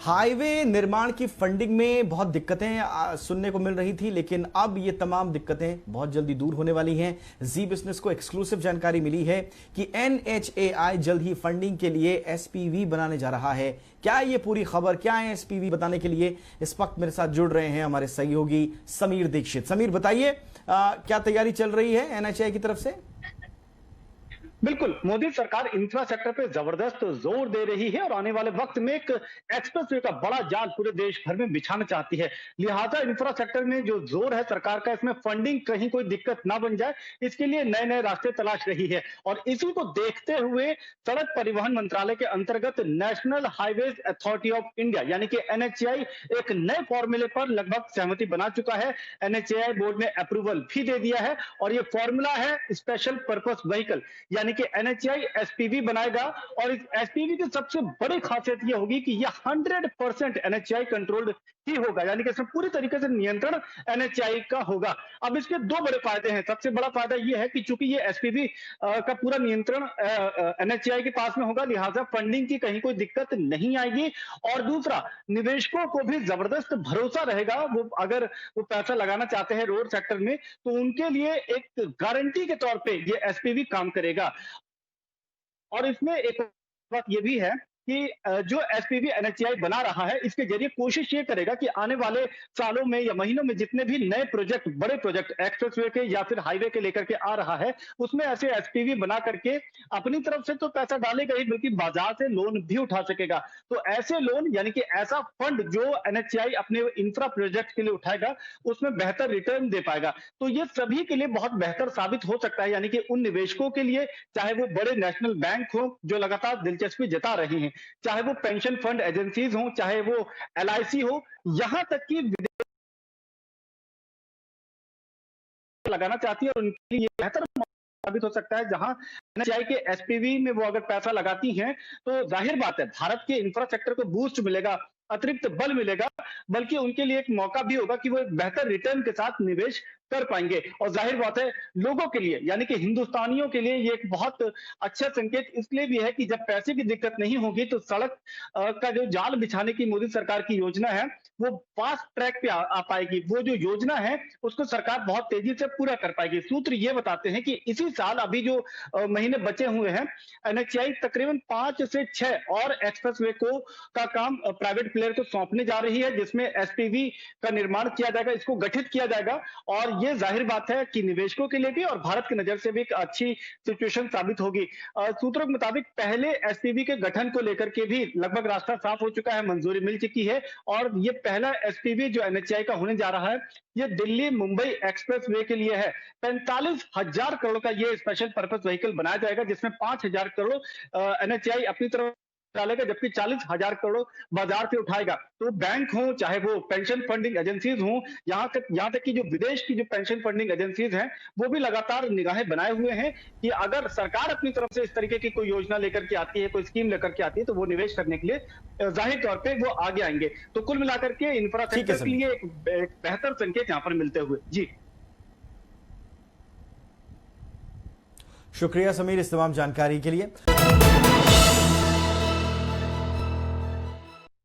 Highway निर्माण की funding में बहुत दिक्कतें सुनने को मिल रही थी, लेकिन अब ये तमाम दिक्कतें बहुत जल्दी दूर होने वाली हैं। जी बिजनेस को एक्सक्लूसिव जानकारी मिली है कि एनएचएआई जल्द ही फंडिंग के लिए एसपीवी बनाने जा रहा है। क्या ये पूरी खबर, क्या है एसपीवी बताने के लिए इस वक्त मेरे साथ जुड़ रहे हैं हमारे सहयोगी समीर दीक्षित। समीर, बताइए क्या तैयारी चल रही है एनएचएआई की तरफ से? बिल्कुल, मोदी सरकार इंफ्रास्ट्रक्चर पे जबरदस्त जोर दे रही है और आने वाले वक्त में एक एक्सप्रेसवे का बड़ा जाल पूरे देश भर में बिछाना चाहती है। लिहाजा इंफ्रास्ट्रक्चर में जो जोर है सरकार का, इसमें फंडिंग कहीं कोई दिक्कत ना बन जाए, इसके लिए नए नए रास्ते तलाश रही है। और इसी को देखते हुए सड़क परिवहन मंत्रालय के अंतर्गत national highways authority of India यानी कि एनएचएआई एक नए फॉर्मूले पर लगभग सहमति बना चुका है। एनएचएआई बोर्ड ने अप्रूवल भी दे दिया है और ये फॉर्मूला है स्पेशल पर्पस व्हीकल, यानी कि एनएचएआई एसपीवी बनाएगा। और इस एसपीवी की सबसे बड़ी खासियत यह होगी कि यह 100% एनएचएआई कंट्रोल्ड ही होगा, यानी कि इसमें पूरी तरीके से नियंत्रण एनएचएआई का होगा। अब इसके दो बड़े फायदे हैं। सबसे बड़ा फायदा यह है कि चूंकि ये एसपीवी का पूरा नियंत्रण एनएचएआई के पास में होगा, लिहाजा फंडिंग की कहीं कोई दिक्कत नहीं आएगी। और दूसरा, निवेशकों को भी जबरदस्त भरोसा रहेगा। वो अगर वो पैसा लगाना चाहते हैं रोड सेक्टर में, तो उनके लिए एक गारंटी के तौर पे ये एसपीवी काम करेगा। और इसमें एक बात ये भी है कि जो एसपीवी एनएचएआई बना रहा है, इसके जरिए कोशिश ये करेगा कि आने वाले सालों में या महीनों में जितने भी नए प्रोजेक्ट, बड़े प्रोजेक्ट एक्सप्रेसवे के या फिर हाईवे के लेकर के आ रहा है, उसमें ऐसे एसपीवी बना करके अपनी तरफ से तो पैसा डालेगा ही, बल्कि बाजार से लोन भी उठा सकेगा। तो ऐसे लोन यानी कि ऐसा फंड जो एनएचएआई अपने इंफ्रा प्रोजेक्ट के लिए उठाएगा, उसमें बेहतर रिटर्न दे पाएगा। तो ये सभी के लिए बहुत बेहतर साबित हो सकता है, यानी कि उन निवेशकों के लिए, चाहे वो बड़े नेशनल बैंक हो जो लगातार दिलचस्पी जता रहे हैं, चाहे वो पेंशन फंड एजेंसीज हो, चाहे वो एलआईसी हो, यहां तक कि लगाना चाहती है और उनके लिए बेहतर साबित हो सकता है। जहां एनएचएआई के एसपीवी में वो अगर पैसा लगाती हैं, तो जाहिर बात है भारत के इंफ्रास्ट्रक्चर को बूस्ट मिलेगा, अतिरिक्त बल मिलेगा, बल्कि उनके लिए एक मौका भी होगा कि वो एक बेहतर रिटर्न के साथ निवेश कर पाएंगे। और जाहिर बात है लोगों के लिए, यानी कि हिंदुस्तानियों के लिए ये एक बहुत अच्छा संकेत इसलिए भी है कि जब पैसे की दिक्कत नहीं होगी, तो सड़क का जो जाल बिछाने की मोदी सरकार की योजना है, वो फास्ट ट्रैक पे आ पाएगी। वो जो योजना है उसको सरकार बहुत तेजी से पूरा कर पाएगी। सूत्र ये बताते हैं कि इसी साल अभी जो महीने बचे हुए हैं, एनएचएआई तकरीबन 5 से 6 और एक्सप्रेसवे को का काम प्राइवेट प्लेयर को सौंपने जा रही है, जिसमें एसपीवी का निर्माण किया जाएगा, इसको गठित किया जाएगा। और ये जाहिर बात है कि निवेशकों के लिए भी और भारत की नजर से भी एक अच्छी सिचुएशन साबित होगी। सूत्रों के मुताबिक पहले एसपीवी के गठन को लेकर के भी लगभग रास्ता साफ हो चुका है, मंजूरी मिल चुकी है। और ये पहला एसपीवी जो एनएचएआई का होने जा रहा है, ये दिल्ली मुंबई एक्सप्रेसवे के लिए है। 45,000 करोड़ का ये स्पेशल पर्पस व्हीकल बनाया जाएगा, जिसमें 5,000 करोड़ एनएचएआई अपनी तरफ डालेगा, जबकि 40,000 करोड़ बाजार से उठाएगा। तो बैंक हो, चाहे वो पेंशन फंडिंग एजेंसीज हो, यहाँ तक कि जो विदेश की जो पेंशन फंडिंग एजेंसीज हैं, वो भी लगातार निगाहें बनाए हुए हैं कि अगर सरकार अपनी तरफ से इस तरीके की कोई योजना लेकर के आती है, कोई स्कीम लेकर के आती है, तो वो निवेश करने के लिए जाहिर तौर पे वो आगे आएंगे। तो कुल मिलाकर के इंफ्रास्ट्रक्चर के लिए एक बेहतर संकेत यहाँ पर मिलते हुए। जी शुक्रिया समीर इस तमाम जानकारी के लिए।